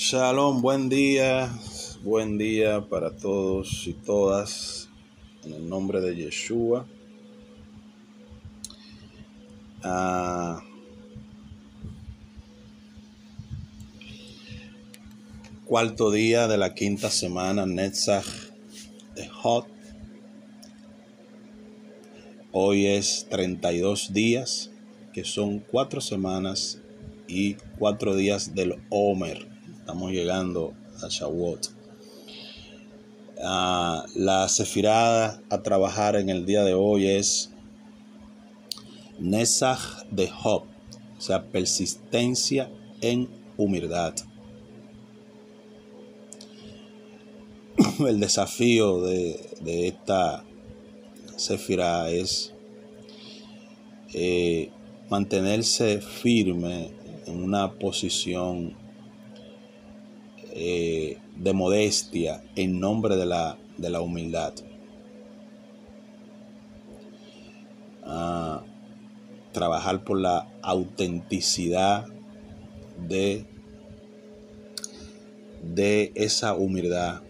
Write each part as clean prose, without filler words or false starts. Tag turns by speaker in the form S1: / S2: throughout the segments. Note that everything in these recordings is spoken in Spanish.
S1: Shalom, buen día para todos y todas, en el nombre de Yeshua. Cuarto día de la quinta semana, Netzach de Hot. Hoy es 32 días, que son 4 semanas y 4 días del Omer. Estamos llegando a Shavuot. La sefirá a trabajar en el día de hoy es Netzach de Hot, o sea, persistencia en humildad. El desafío de esta sefirá es mantenerse firme en una posición de modestia en nombre de la humildad. Trabajar por la autenticidad de esa humildad,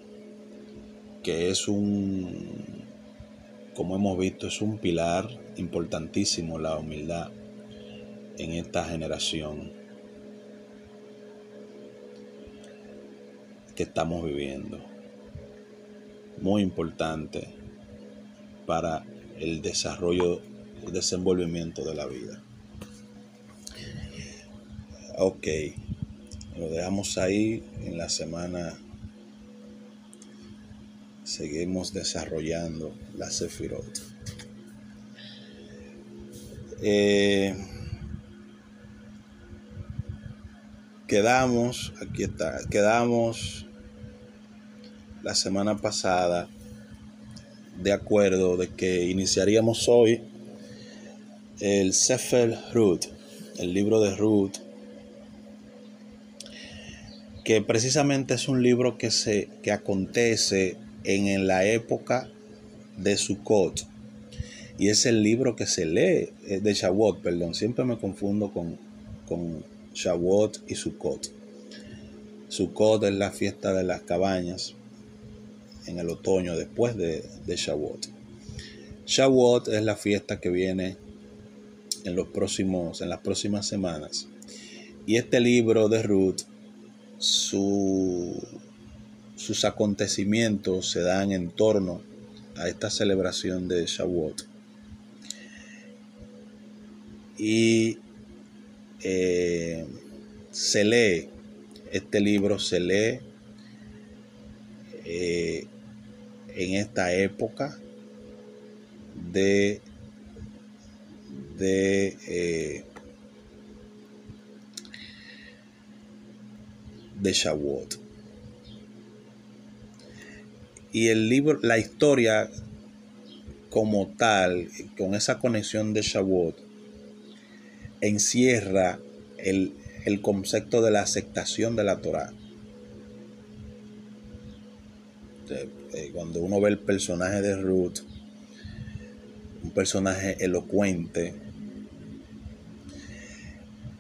S1: que es como hemos visto, es un pilar importantísimo, la humildad en esta generación que estamos viviendo. Muy importante para el desarrollo, el desenvolvimiento de la vida. Ok, lo dejamos ahí. En la semana seguimos desarrollando la sefirot. Quedamos la semana pasada de acuerdo de que iniciaríamos hoy el Sefer Ruth, el libro de Ruth, que precisamente es un libro que acontece en la época de Sukkot, y es el libro que se lee de Shavuot, siempre me confundo con Shavuot y Sukkot. Sukkot es la fiesta de las cabañas en el otoño después de Shavuot. Shavuot es la fiesta que viene en las próximas semanas. Y este libro de Ruth, sus acontecimientos se dan en torno a esta celebración de Shavuot. Y este libro se lee en esta época de Shavuot. Y el libro, la historia como tal, con esa conexión de Shavuot, encierra el concepto de la aceptación de la Torá. Cuando uno ve el personaje de Ruth, un personaje elocuente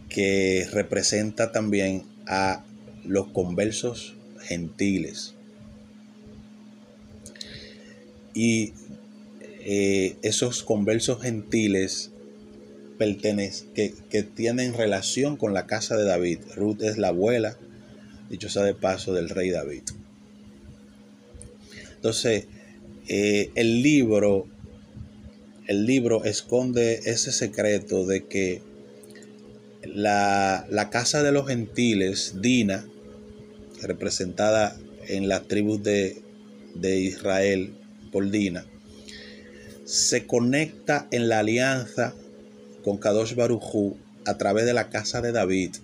S1: que representa también a los conversos gentiles. Y esos conversos gentiles que tienen relación con la casa de David. Ruth es la abuela, dicho sea de paso, del rey David. Entonces, el libro esconde ese secreto de que la casa de los gentiles, Dina, representada en las tribus de Israel por Dina, se conecta en la alianza con Kadosh Baruj Hu a través de la casa de David.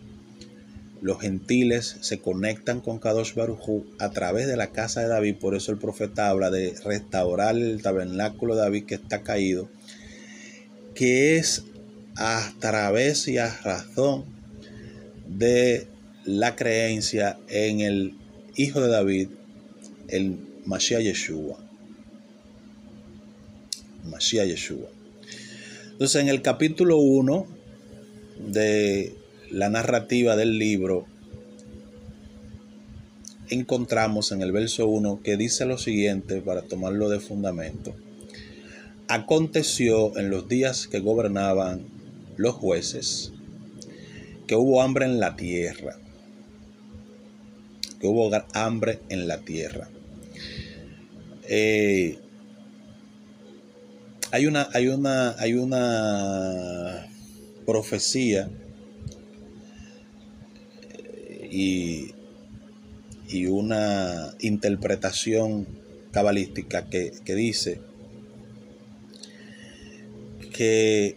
S1: Los gentiles se conectan con Kadosh Baruj Hu a través de la casa de David. Por eso el profeta habla de restaurar el tabernáculo de David que está caído, que es a través y a razón de la creencia en el hijo de David, el Mashiach Yeshua. Entonces, en el capítulo 1 de la narrativa del libro, encontramos en el verso 1 que dice lo siguiente para tomarlo de fundamento. Aconteció en los días que gobernaban los jueces que hubo hambre en la tierra. Que hubo hambre en la tierra. Hay una profecía y una interpretación cabalística que dice que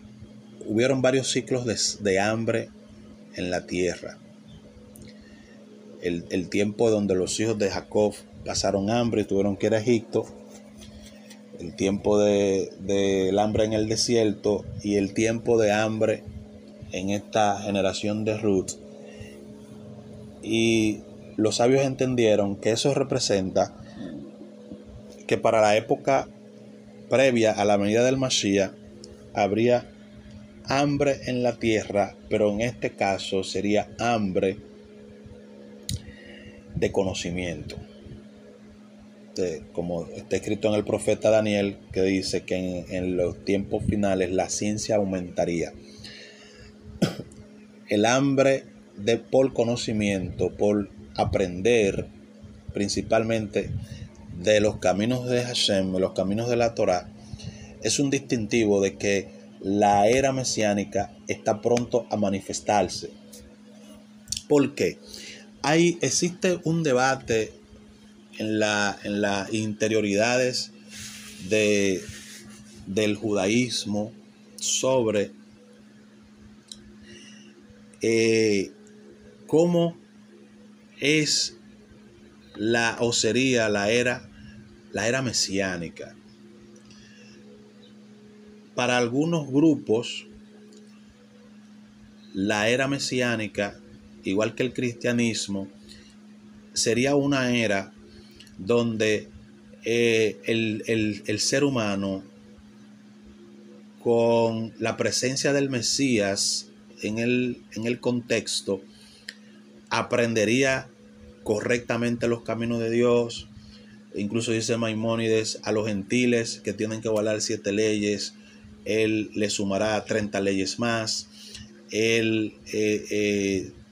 S1: hubieron varios ciclos de hambre en la tierra. El tiempo donde los hijos de Jacob pasaron hambre y tuvieron que ir a Egipto, el tiempo del hambre en el desierto y el tiempo de hambre en esta generación de Ruth. Y los sabios entendieron que eso representa que para la época previa a la venida del Mashiach habría hambre en la tierra, pero en este caso sería hambre de conocimiento. Como está escrito en el profeta Daniel, que dice que en los tiempos finales la ciencia aumentaría. El hambre por conocimiento, por aprender principalmente de los caminos de Hashem, de los caminos de la Torah, es un distintivo de que la era mesiánica está pronto a manifestarse. ¿Por qué? Existe un debate en las interioridades del judaísmo sobre cómo es sería la era mesiánica. Para algunos grupos, la era mesiánica, igual que el cristianismo, sería una era donde el ser humano, con la presencia del Mesías en el contexto, aprendería correctamente los caminos de Dios. Incluso dice Maimónides, a los gentiles que tienen que guardar 7 leyes, él le sumará 30 leyes más. Él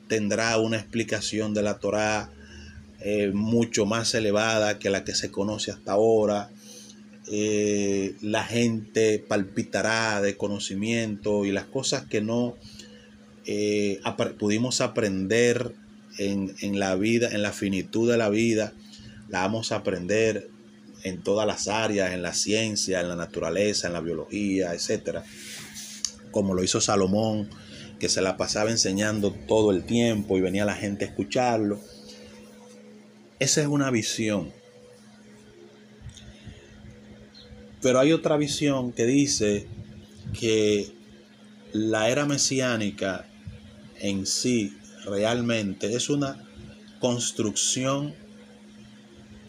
S1: tendrá una explicación de la Torá mucho más elevada que la que se conoce hasta ahora. La gente palpitará de conocimiento y las cosas que no pudimos aprender en la vida, en la finitud de la vida, la vamos a aprender en todas las áreas, en la ciencia, en la naturaleza, en la biología, etcétera, como lo hizo Salomón, que se la pasaba enseñando todo el tiempo y venía la gente a escucharlo. Esa es una visión. Pero hay otra visión que dice que la era mesiánica en sí realmente es una construcción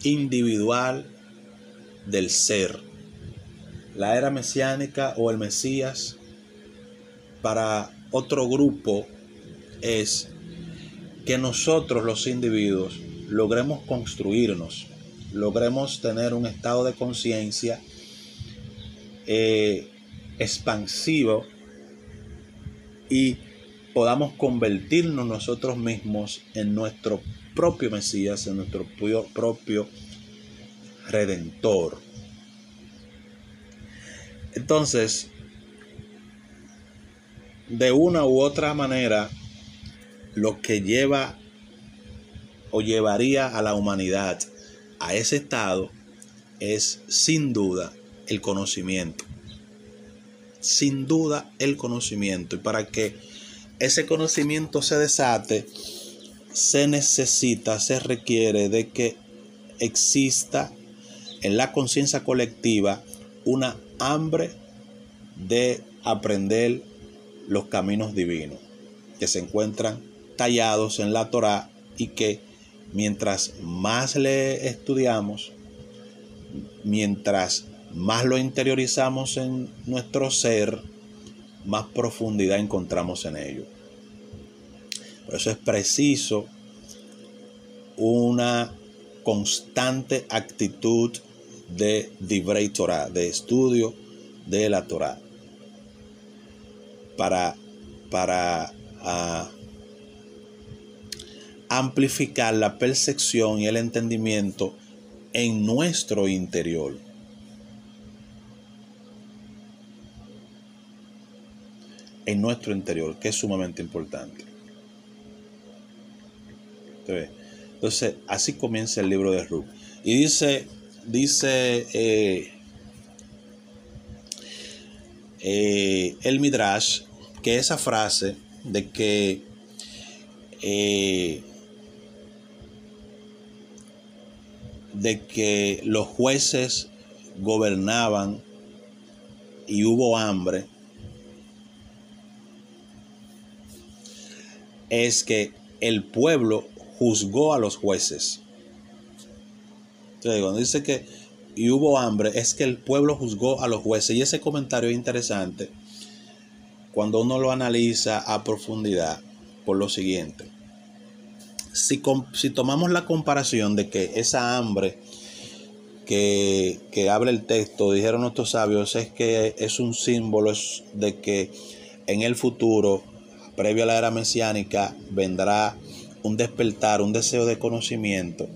S1: individual del ser. La era mesiánica o el Mesías para otro grupo es que nosotros los individuos logremos construirnos, logremos tener un estado de conciencia expansivo y podamos convertirnos nosotros mismos en nuestro propio Mesías, en nuestro propio Redentor. Entonces, de una u otra manera, lo que lleva o llevaría a la humanidad a ese estado es sin duda el conocimiento. Sin duda el conocimiento. Y para que ese conocimiento se desate, se requiere de que exista en la conciencia colectiva una hambre de aprender los caminos divinos que se encuentran tallados en la Torá y que mientras más le estudiamos, mientras más lo interiorizamos en nuestro ser, más profundidad encontramos en ello. Por eso es preciso una constante actitud de Divrei Torah, de estudio de la Torah, para amplificar la percepción y el entendimiento en nuestro interior. En nuestro interior, que es sumamente importante. Entonces, así comienza el libro de Ruth. Y dice el Midrash que esa frase de que los jueces gobernaban y hubo hambre, es que el pueblo juzgó a los jueces. Entonces, cuando dice que y hubo hambre, es que el pueblo juzgó a los jueces. Y ese comentario es interesante cuando uno lo analiza a profundidad por lo siguiente. Si tomamos la comparación de que esa hambre que habla el texto, dijeron nuestros sabios, es que es un símbolo de que en el futuro, previo a la era mesiánica, vendrá un despertar, un deseo de conocimiento.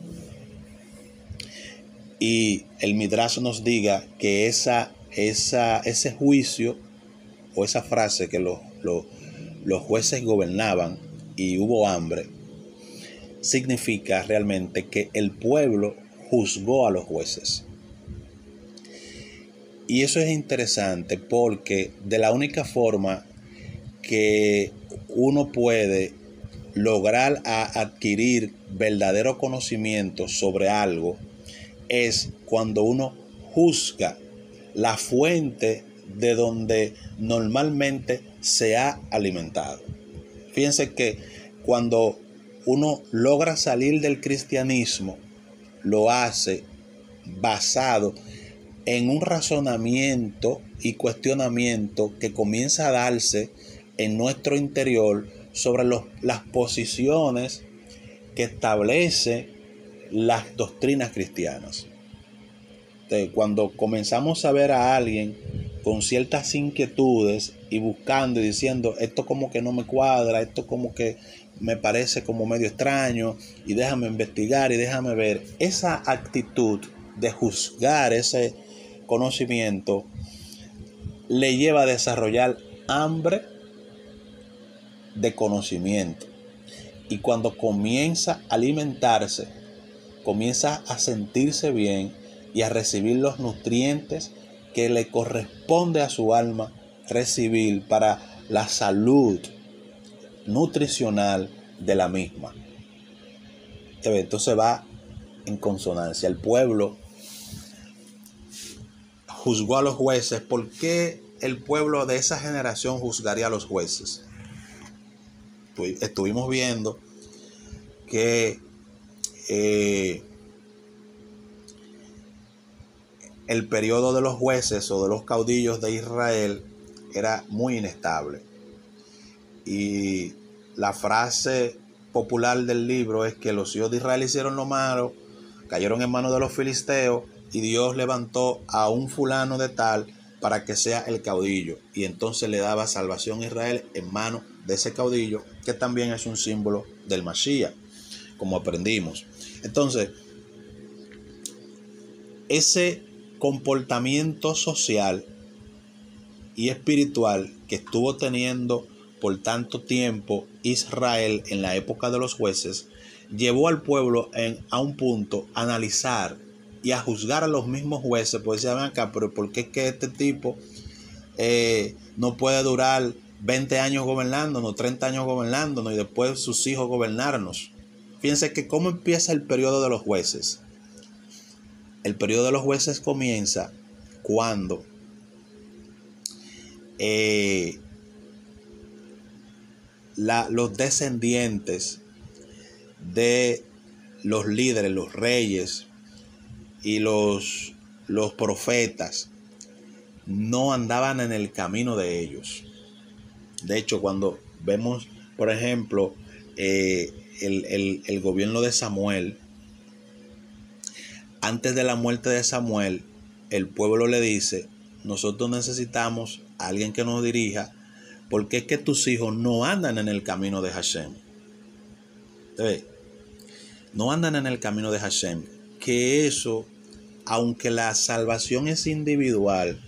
S1: Y el Midrash nos diga que ese juicio o esa frase que los jueces gobernaban y hubo hambre, significa realmente que el pueblo juzgó a los jueces. Y eso es interesante porque de la única forma que uno puede lograr adquirir verdadero conocimiento sobre algo es cuando uno juzga la fuente de donde normalmente se ha alimentado. Fíjense que cuando uno logra salir del cristianismo, lo hace basado en un razonamiento y cuestionamiento que comienza a darse en nuestro interior sobre las posiciones que establece las doctrinas cristianas. Entonces, cuando comenzamos a ver a alguien con ciertas inquietudes y buscando y diciendo, esto como que no me cuadra, esto como que me parece como medio extraño, y déjame investigar y déjame ver, esa actitud de juzgar ese conocimiento le lleva a desarrollar hambre de conocimiento. Y cuando comienza a alimentarse, comienza a sentirse bien y a recibir los nutrientes que le corresponde a su alma recibir para la salud nutricional de la misma. Entonces va en consonancia. El pueblo juzgó a los jueces. ¿Por qué el pueblo de esa generación juzgaría a los jueces? Pues estuvimos viendo que el periodo de los jueces o de los caudillos de Israel era muy inestable. Y la frase popular del libro es que los hijos de Israel hicieron lo malo, cayeron en manos de los filisteos y Dios levantó a un fulano de tal para que sea el caudillo. Y entonces le daba salvación a Israel en manos de ese caudillo, que también es un símbolo del Mashiach, como aprendimos. Entonces, ese comportamiento social y espiritual que estuvo teniendo por tanto tiempo Israel en la época de los jueces, llevó al pueblo a un punto a analizar y a juzgar a los mismos jueces. Pues decían acá, pero ¿por qué es que este tipo no puede durar 20 años gobernándonos, 30 años gobernándonos y después sus hijos gobernarnos? Fíjense que cómo empieza el periodo de los jueces. El periodo de los jueces comienza cuando los descendientes de los líderes, los reyes y los profetas no andaban en el camino de ellos. De hecho, cuando vemos, por ejemplo, el gobierno de Samuel, antes de la muerte de Samuel, el pueblo le dice: nosotros necesitamos a alguien que nos dirija, porque es que tus hijos no andan en el camino de Hashem. No andan en el camino de Hashem. Que eso, aunque la salvación es individual,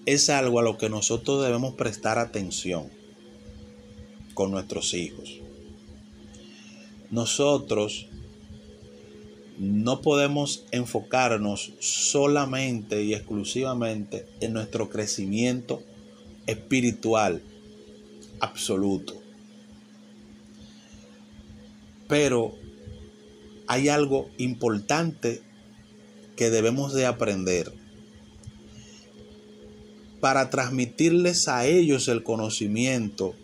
S1: es algo a lo que nosotros debemos prestar atención con nuestros hijos. Nosotros no podemos enfocarnos solamente y exclusivamente en nuestro crecimiento espiritual absoluto. Pero hay algo importante que debemos de aprender para transmitirles a ellos el conocimiento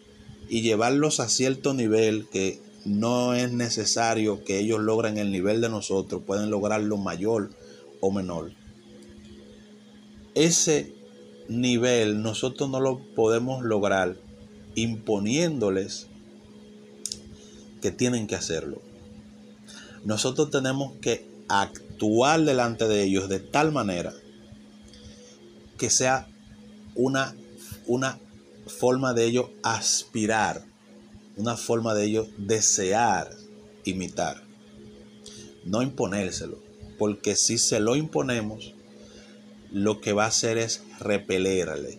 S1: y llevarlos a cierto nivel que no es necesario que ellos logren el nivel de nosotros, pueden lograrlo mayor o menor. Ese nivel nosotros no lo podemos lograr imponiéndoles que tienen que hacerlo. Nosotros tenemos que actuar delante de ellos de tal manera que sea una forma de ellos aspirar, una forma de ellos desear imitar, no imponérselo, porque si se lo imponemos, lo que va a hacer es repelerle.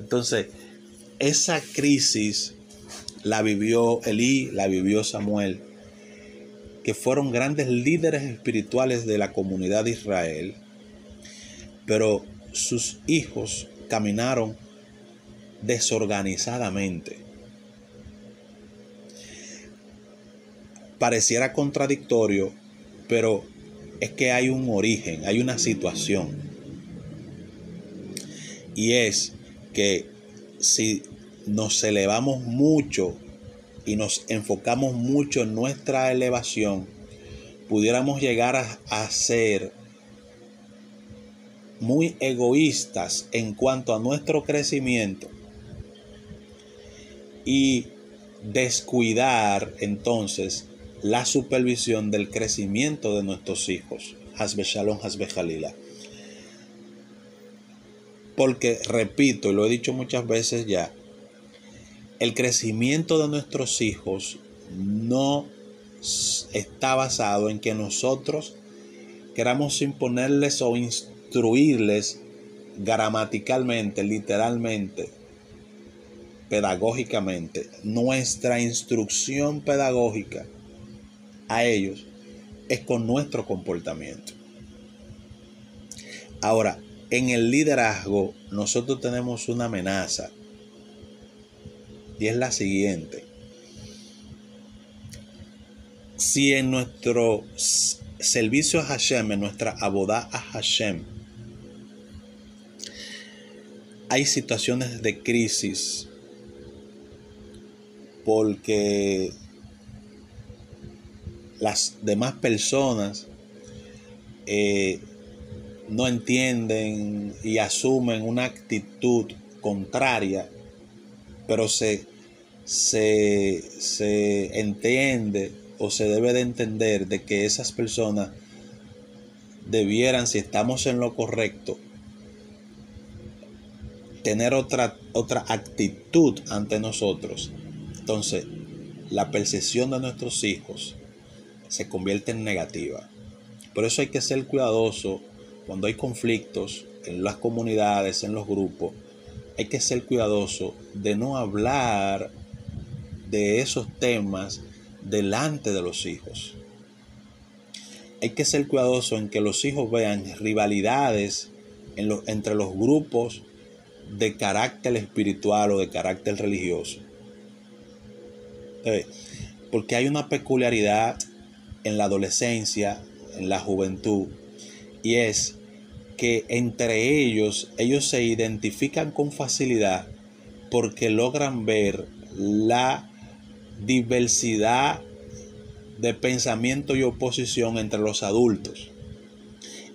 S1: Entonces, esa crisis la vivió Elí, la vivió Samuel, que fueron grandes líderes espirituales de la comunidad de Israel, pero sus hijos caminaron desorganizadamente. Pareciera contradictorio, pero es que hay un origen, hay una situación. Y es que si nos elevamos mucho y nos enfocamos mucho en nuestra elevación, pudiéramos llegar a ser muy egoístas en cuanto a nuestro crecimiento y descuidar entonces la supervisión del crecimiento de nuestros hijos. Hasbe Shalom, Hasbe Jalila. Porque, repito, y lo he dicho muchas veces ya, el crecimiento de nuestros hijos no está basado en que nosotros queramos imponerles o instruirles gramaticalmente, literalmente, pedagógicamente. Nuestra instrucción pedagógica a ellos es con nuestro comportamiento. Ahora, en el liderazgo nosotros tenemos una amenaza, y es la siguiente: si en nuestro servicio a Hashem, en nuestra abodá a Hashem, hay situaciones de crisis porque las demás personas no entienden y asumen una actitud contraria, pero se entiende o se debe de entender de que esas personas debieran, si estamos en lo correcto, tener otra actitud ante nosotros. Entonces, la percepción de nuestros hijos se convierte en negativa. Por eso hay que ser cuidadoso cuando hay conflictos en las comunidades, en los grupos. Hay que ser cuidadoso de no hablar de esos temas delante de los hijos. Hay que ser cuidadoso en que los hijos vean rivalidades entre los grupos de carácter espiritual o de carácter religioso. Porque hay una peculiaridad en la adolescencia, en la juventud, y es que entre ellos se identifican con facilidad porque logran ver la diversidad de pensamiento y oposición entre los adultos,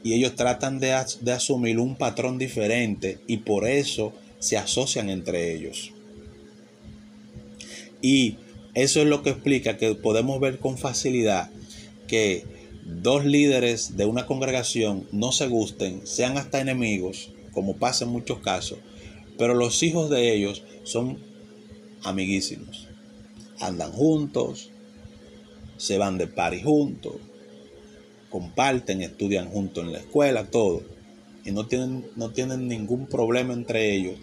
S1: y ellos tratan de asumir un patrón diferente, y por eso se asocian entre ellos. Y eso es lo que explica que podemos ver con facilidad que dos líderes de una congregación no se gusten, sean hasta enemigos, como pasa en muchos casos, pero los hijos de ellos son amiguísimos. Andan juntos, se van de party juntos, comparten, estudian juntos en la escuela, todo. Y no tienen ningún problema entre ellos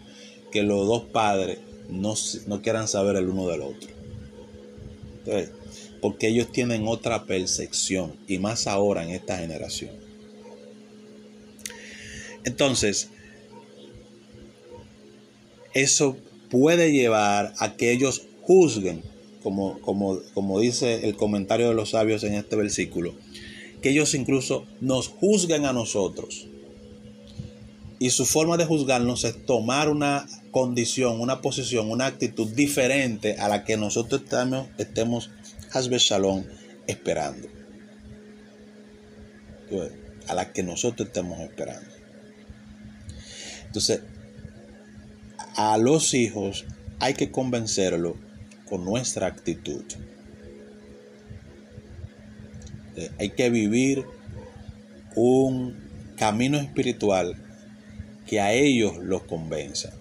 S1: que los dos padres no quieran saber el uno del otro. Entonces, porque ellos tienen otra percepción, y más ahora en esta generación. Entonces, eso puede llevar a que ellos juzguen, como dice el comentario de los sabios en este versículo, que ellos incluso nos juzguen a nosotros. Y su forma de juzgarnos es tomar una condición, una posición, una actitud diferente a la que nosotros estemos Hasbe Shalom esperando. A la que nosotros estemos esperando. Entonces, a los hijos hay que convencerlos con nuestra actitud. Hay que vivir un camino espiritual que a ellos los convenza.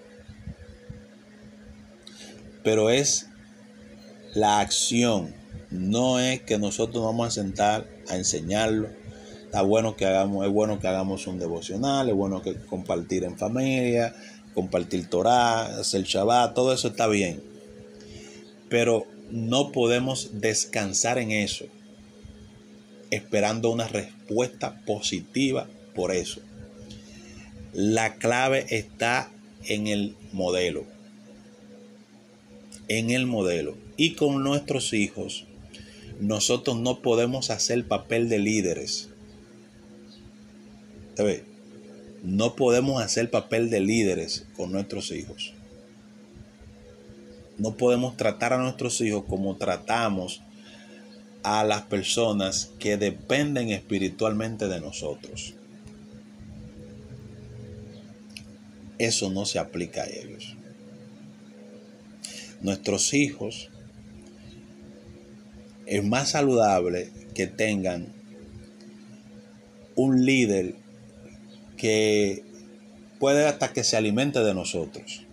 S1: Pero es la acción, no es que nosotros vamos a sentar a enseñarlo. Es bueno que hagamos un devocional, es bueno que compartir en familia, compartir Torah, hacer Shabbat, todo eso está bien. Pero no podemos descansar en eso, esperando una respuesta positiva por eso. La clave está en el modelo. En el modelo. Y con nuestros hijos, nosotros no podemos hacer papel de líderes. No podemos hacer papel de líderes con nuestros hijos. No podemos tratar a nuestros hijos como tratamos a las personas que dependen espiritualmente de nosotros. Eso no se aplica a ellos. Nuestros hijos es más saludable que tengan un líder que puede hasta que se alimente de nosotros,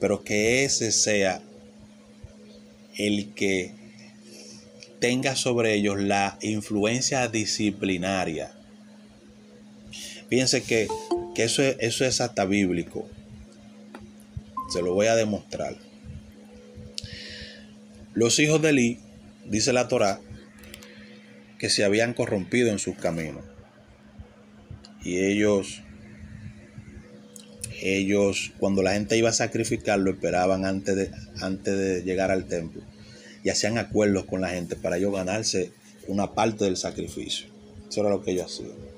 S1: pero que ese sea el que tenga sobre ellos la influencia disciplinaria. Fíjense que eso es hasta bíblico. Se lo voy a demostrar. Los hijos de Elí, dice la Torá, que se habían corrompido en sus caminos. Y ellos, cuando la gente iba a sacrificarlo, esperaban antes de llegar al templo. Y hacían acuerdos con la gente para ellos ganarse una parte del sacrificio. Eso era lo que ellos hacían.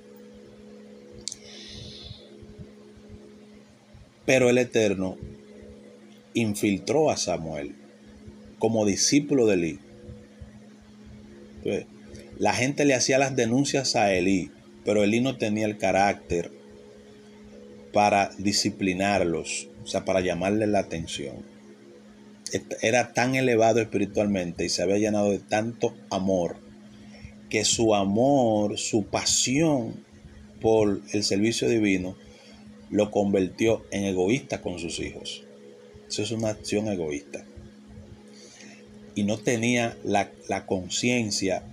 S1: Pero el Eterno infiltró a Samuel como discípulo de Elí. Entonces, la gente le hacía las denuncias a Elí, pero Elí no tenía el carácter para disciplinarlos, o sea, para llamarles la atención. Era tan elevado espiritualmente y se había llenado de tanto amor, que su amor, su pasión por el servicio divino, lo convirtió en egoísta con sus hijos. Eso es una acción egoísta. Y no tenía la conciencia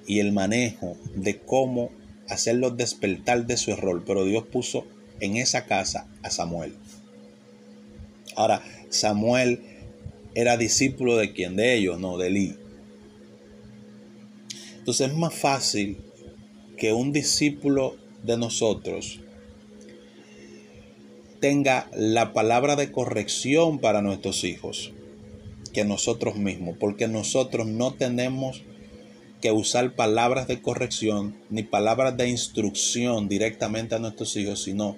S1: y el manejo de cómo hacerlos despertar de su error. Pero Dios puso en esa casa a Samuel. Ahora, Samuel era discípulo de quién, de ellos, no, de Elí. Entonces es más fácil que un discípulo de nosotros tenga la palabra de corrección para nuestros hijos que nosotros mismos, porque nosotros no tenemos que usar palabras de corrección ni palabras de instrucción directamente a nuestros hijos, sino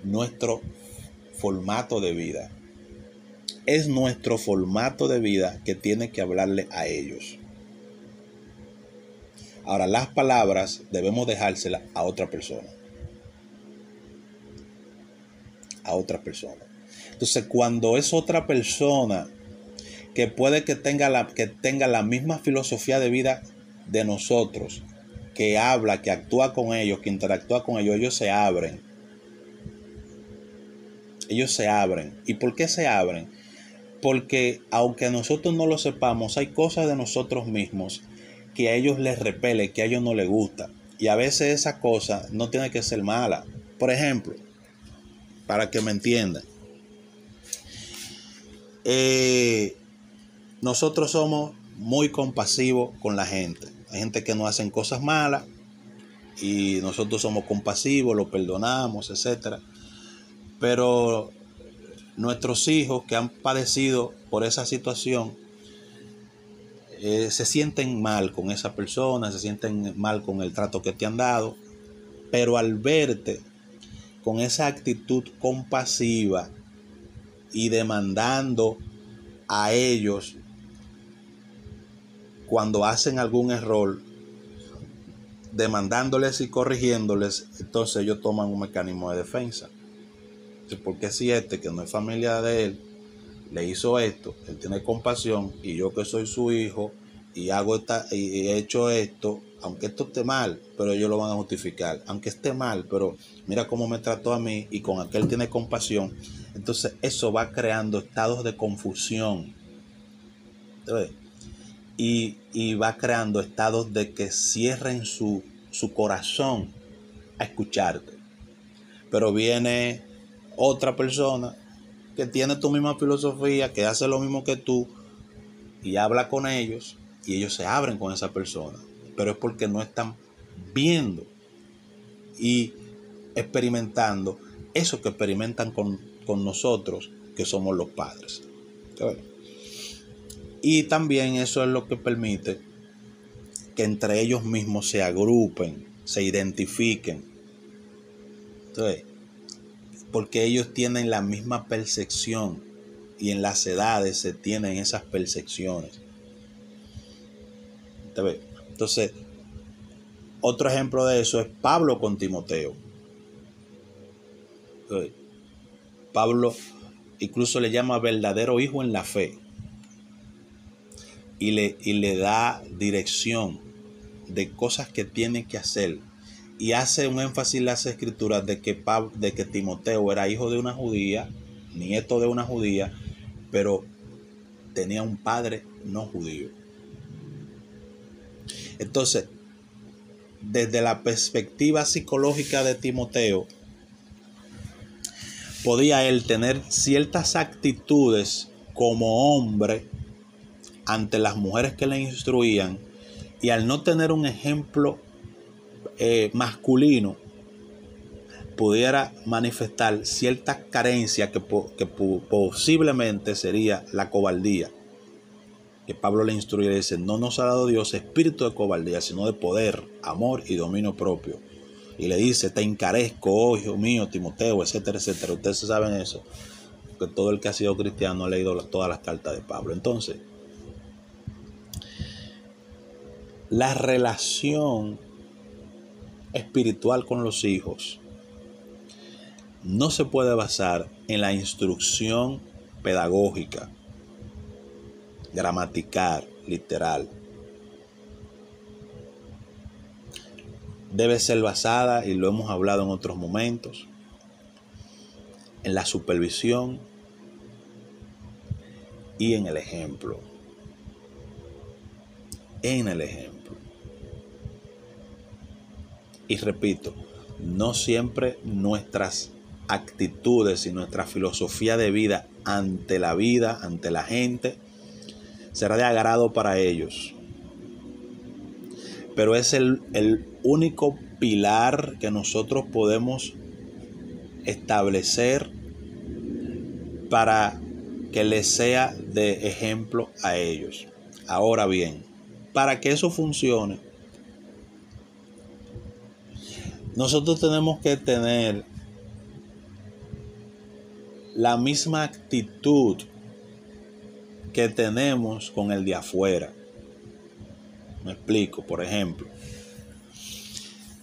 S1: nuestro formato de vida. Es nuestro formato de vida que tiene que hablarle a ellos. Ahora, las palabras debemos dejárselas a otra persona. A otra persona. Entonces, cuando es otra persona que puede que tenga la misma filosofía de vida de nosotros, que habla, que actúa con ellos, que interactúa con ellos, ellos se abren. Ellos se abren. ¿Y por qué se abren? Porque aunque nosotros no lo sepamos, hay cosas de nosotros mismos que a ellos les repele, que a ellos no les gusta. Y a veces esa cosa no tiene que ser mala. Por ejemplo, para que me entiendan, nosotros somos muy compasivos con la gente. Hay gente que nos hacen cosas malas y nosotros somos compasivos, lo perdonamos, etc. Pero nuestros hijos que han padecido por esa situación se sienten mal con esa persona, se sienten mal con el trato que te han dado, pero al verte con esa actitud compasiva y demandando a ellos cuando hacen algún error, demandándoles y corrigiéndoles, entonces ellos toman un mecanismo de defensa. Porque si que no es familia de él, le hizo esto, él tiene compasión, y yo que soy su hijo y he hecho esto, aunque esto esté mal, pero ellos lo van a justificar, aunque esté mal, pero mira cómo me trató a mí, y con aquel tiene compasión. Entonces eso va creando estados de confusión, ¿sabes? Y va creando estados de que cierren su corazón a escucharte. Pero viene otra persona que tiene tu misma filosofía, que hace lo mismo que tú, y habla con ellos, y ellos se abren con esa persona. Pero es porque no están viendo y experimentando eso que experimentan con nosotros, que somos los padres. Y también eso es lo que permite que entre ellos mismos se agrupen, se identifiquen. Entonces, porque ellos tienen la misma percepción, y en las edades se tienen esas percepciones. Entonces, otro ejemplo de eso es Pablo con Timoteo. Entonces, Pablo incluso le llama verdadero hijo en la fe, y le da dirección de cosas que tiene que hacer, y hace un énfasis en las escrituras de que Timoteo era hijo de una judía, nieto de una judía, pero tenía un padre no judío. Entonces, desde la perspectiva psicológica de Timoteo, podía él tener ciertas actitudes como hombre ante las mujeres que le instruían, y al no tener un ejemplo masculino, pudiera manifestar ciertas carencias que posiblemente sería la cobardía. Que Pablo le instruye y dice: no nos ha dado Dios espíritu de cobardía, sino de poder, amor y dominio propio. Y le dice: te encarezco, oh hijo mío, Timoteo, etcétera, etcétera. Ustedes saben eso, que todo el que ha sido cristiano ha leído todas las cartas de Pablo. Entonces, la relación espiritual con los hijos no se puede basar en la instrucción pedagógica, gramatical, literal. Debe ser basada, y lo hemos hablado en otros momentos, en la supervisión y en el ejemplo. En el ejemplo. Y repito, no siempre nuestras actitudes y nuestra filosofía de vida, ante la gente, será de agrado para ellos. Pero es el único pilar que nosotros podemos establecer para que les sea de ejemplo a ellos. Ahora bien, para que eso funcione, nosotros tenemos que tener la misma actitud que tenemos con el de afuera. Me explico. Por ejemplo,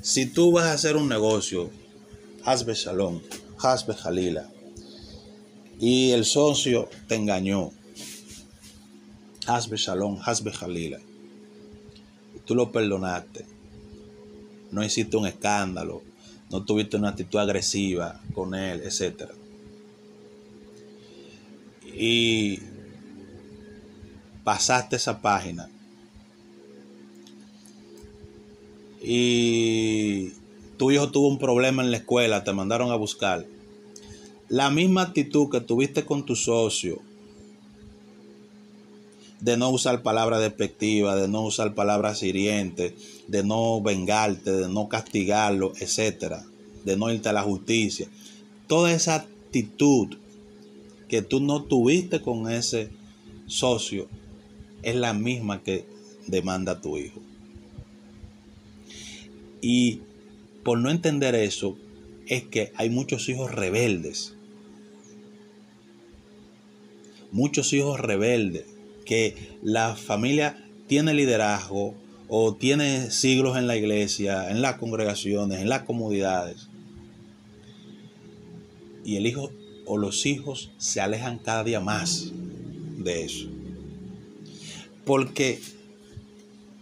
S1: si tú vas a hacer un negocio, Hasbe Shalom, Hasbe Jalila, y el socio te engañó, Hasbe Shalom, Hasbe Jalila. Tú lo perdonaste. No hiciste un escándalo. No tuviste una actitud agresiva con él, etc. Y pasaste esa página. Y tu hijo tuvo un problema en la escuela, te mandaron a buscar. La misma actitud que tuviste con tu socio, de no usar palabras despectivas, de no usar palabras hirientes, de no vengarte, de no castigarlo, etcétera, de no irte a la justicia. Toda esa actitud que tú no tuviste con ese socio es la misma que demanda tu hijo. Y por no entender eso, es que hay muchos hijos rebeldes. Muchos hijos rebeldes que la familia tiene liderazgo o tiene siglos en la iglesia, en las congregaciones, en las comunidades. Y el hijo o los hijos se alejan cada día más de eso. Porque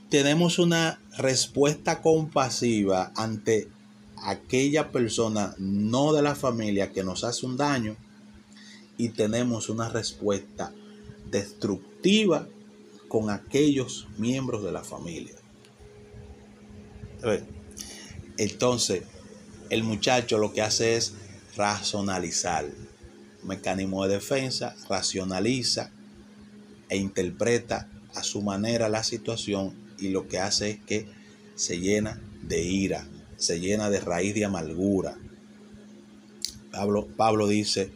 S1: tenemos una respuesta compasiva ante aquella persona no de la familia que nos hace un daño, y tenemos una respuesta destructiva con aquellos miembros de la familia. Entonces, el muchacho lo que hace es racionalizar. Mecanismo de defensa, racionaliza e interpreta a su manera la situación, y lo que hace es que se llena de ira, se llena de raíz de amargura. Pablo dice: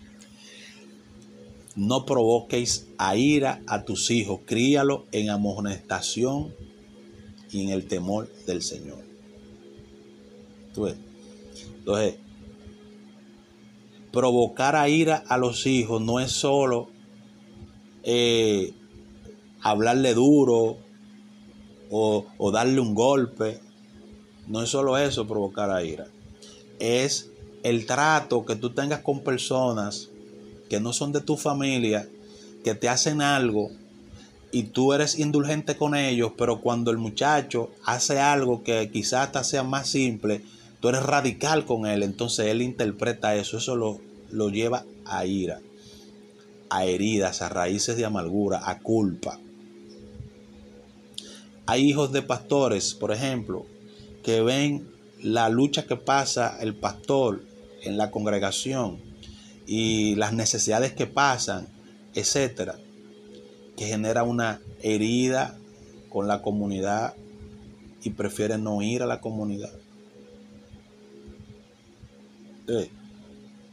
S1: no provoquéis a ira a tus hijos, críalos en amonestación y en el temor del Señor. Entonces, provocar a ira a los hijos no es solo hablarle duro o darle un golpe. No es solo eso, provocar a ira. Es el trato que tú tengas con personas que no son de tu familia, que te hacen algo y tú eres indulgente con ellos, pero cuando el muchacho hace algo que quizás hasta sea más simple, tú eres radical con él. Entonces él interpreta eso lo lleva a ira, a heridas, a raíces de amargura, a culpa. Hay hijos de pastores, por ejemplo, que ven la lucha que pasa el pastor en la congregación y las necesidades que pasan, etcétera, que genera una herida con la comunidad y prefieren no ir a la comunidad.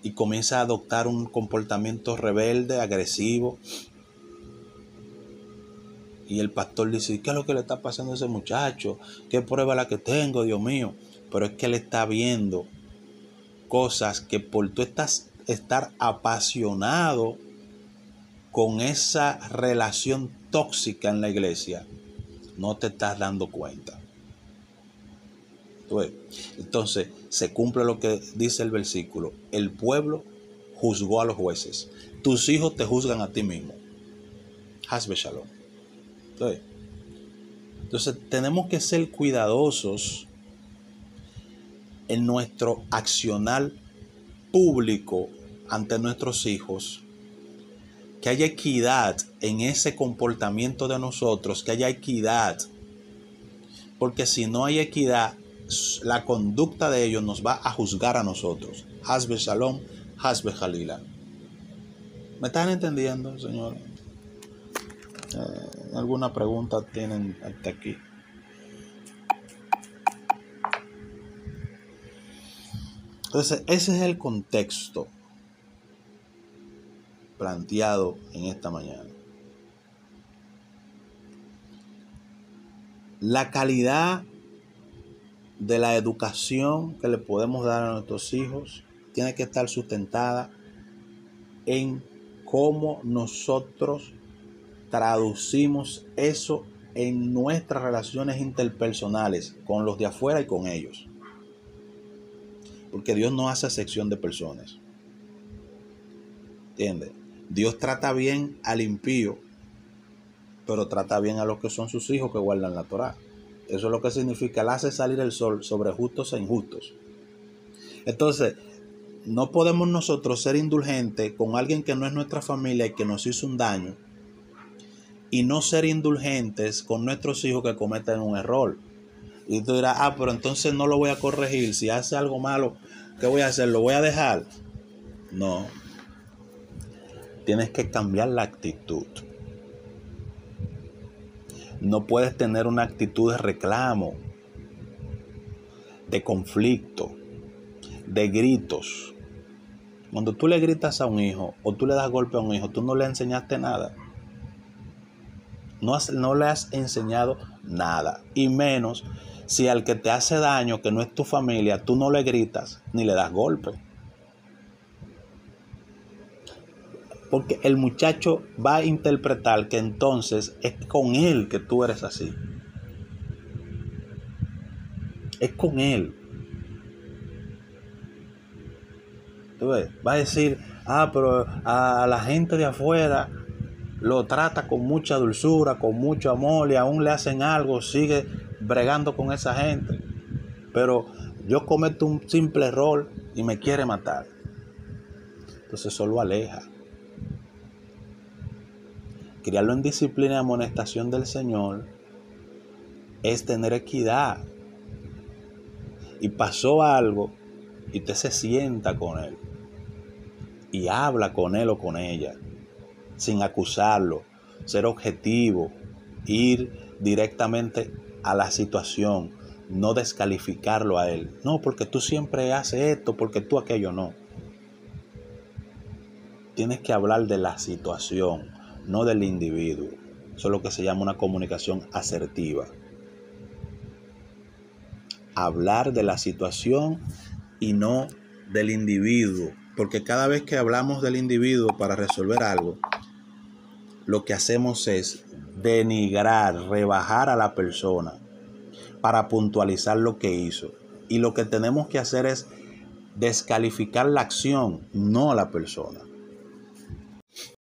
S1: Y comienza a adoptar un comportamiento rebelde, agresivo. Y el pastor dice: ¿qué es lo que le está pasando a ese muchacho? ¿Qué prueba la que tengo, Dios mío? Pero es que él está viendo cosas que por tú estar apasionado con esa relación tóxica en la iglesia, no te estás dando cuenta. Entonces se cumple lo que dice el versículo: el pueblo juzgó a los jueces, tus hijos te juzgan a ti mismo. Hasbe Shalom. Entonces tenemos que ser cuidadosos en nuestro accionar público ante nuestros hijos, que haya equidad en ese comportamiento de nosotros, que haya equidad, porque si no hay equidad, la conducta de ellos nos va a juzgar a nosotros. Hasbe Shalom, Hasbe Jalila. ¿Me están entendiendo, señores? ¿Alguna pregunta tienen hasta aquí? Entonces, ese es el contexto planteado en esta mañana. La calidad de la educación que le podemos dar a nuestros hijos tiene que estar sustentada en cómo nosotros traducimos eso en nuestras relaciones interpersonales con los de afuera y con ellos. Porque Dios no hace acepción de personas. ¿Entiendes? Dios trata bien al impío pero trata bien a los que son sus hijos que guardan la Torá. Eso es lo que significa, él hace salir el sol sobre justos e injustos. Entonces, no podemos nosotros ser indulgentes con alguien que no es nuestra familia y que nos hizo un daño, y no ser indulgentes con nuestros hijos que cometen un error. Y tú dirás, pero entonces no lo voy a corregir. Si hace algo malo, ¿qué voy a hacer? ¿Lo voy a dejar? No. Tienes que cambiar la actitud. No puedes tener una actitud de reclamo, de conflicto, de gritos. Cuando tú le gritas a un hijo o tú le das golpe a un hijo, tú no le enseñaste nada. No le has enseñado nada. Y menos si al que te hace daño, que no es tu familia, tú no le gritas ni le das golpe. Porque el muchacho va a interpretar que entonces es con él que tú eres así. Es con él. ¿Tú ves? Va a decir, pero a la gente de afuera lo trata con mucha dulzura, con mucho amor, y aún le hacen algo, sigue bregando con esa gente. Pero yo cometo un simple error y me quiere matar. Entonces eso lo aleja. Criarlo en disciplina y amonestación del Señor es tener equidad. Y pasó algo y usted se sienta con él y habla con él o con ella sin acusarlo, ser objetivo, ir directamente a la situación, no descalificarlo a él. No, porque tú siempre haces esto, porque tú aquello no. Tienes que hablar de la situación, no del individuo. Eso es lo que se llama una comunicación asertiva. Hablar de la situación y no del individuo. Porque cada vez que hablamos del individuo para resolver algo, lo que hacemos es denigrar, rebajar a la persona para puntualizar lo que hizo. Y lo que tenemos que hacer es descalificar la acción, no a la persona.